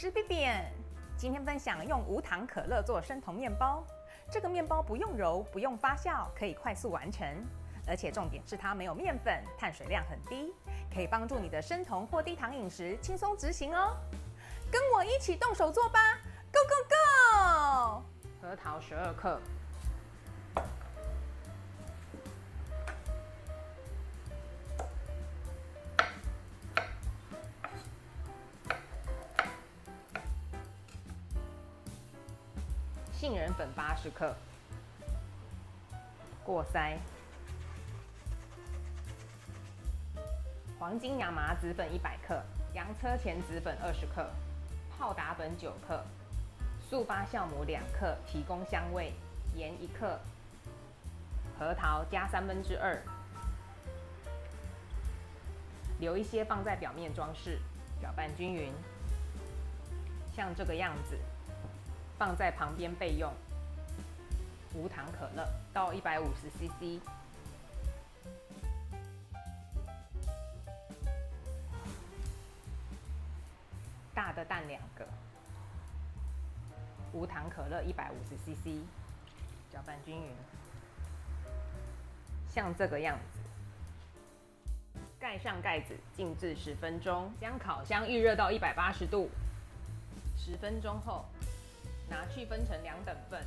是 Vivian， 今天分享用无糖可乐做生酮面包。这个面包不用揉，不用发酵，可以快速完成。而且重点是它没有面粉，碳水量很低，可以帮助你的生酮或低糖饮食轻松执行哦。跟我一起动手做吧 ，Go Go Go！ 核桃12克。杏仁粉80克，过筛。黄金亚麻籽粉100克，洋车前籽粉20克，泡打粉9克，速发酵母2克，提供香味，盐1克，核桃加2/3，留一些放在表面装饰，搅拌均匀，像这个样子。放在旁边备用。无糖可乐倒150cc， 大的蛋2个，无糖可乐150cc， 搅拌均匀，像这个样子。盖上盖子，静置10分钟，将烤箱预热到180度。10分钟后，拿去分成2等份，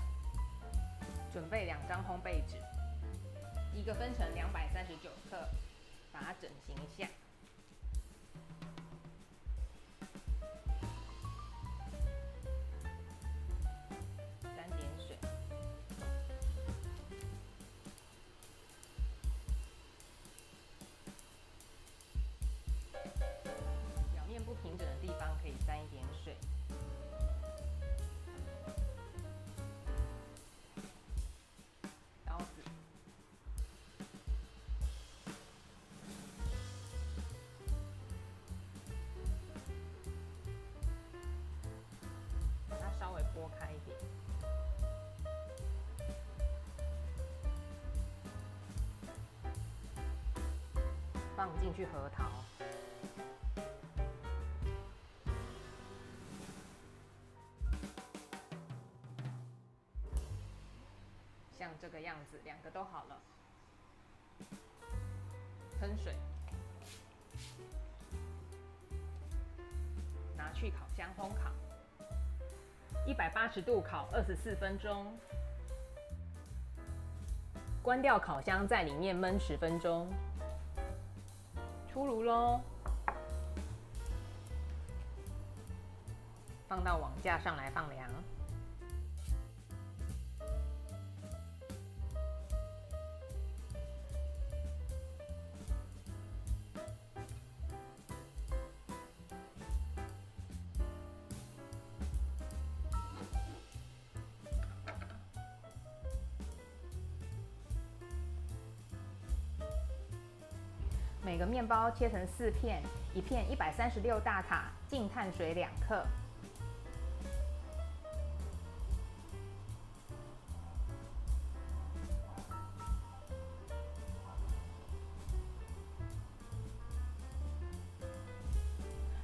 准备2张烘焙纸，一个分成239克，把它整形一下。3点水，表面不平整的地方可以沾一点水。稍微拨开一点，放进去核桃，像这个样子，2个都好了。喷水，拿去烤箱烘烤。180度烤24分钟，关掉烤箱，在里面焖10分钟。出炉咯，放到网架上来放凉。每个面包切成4片，一片136大卡，净碳水2克。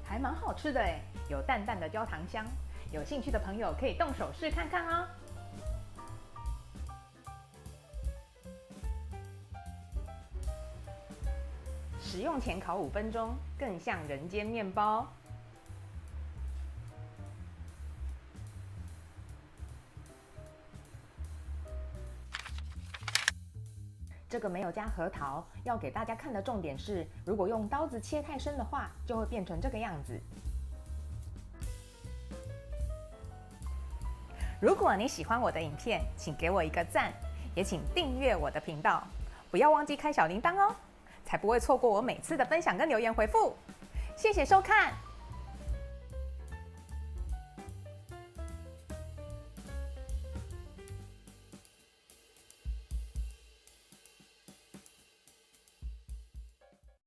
还蛮好吃的哎，有淡淡的焦糖香。有兴趣的朋友可以动手试看看哦。使用前烤5分钟，更像人间面包。这个没有加核桃，要给大家看的重点是，如果用刀子切太深的话，就会变成这个样子。如果你喜欢我的影片，请给我一个赞，也请订阅我的频道，不要忘记开小铃铛哦。才不会错过我每次的分享跟留言回复。谢谢收看。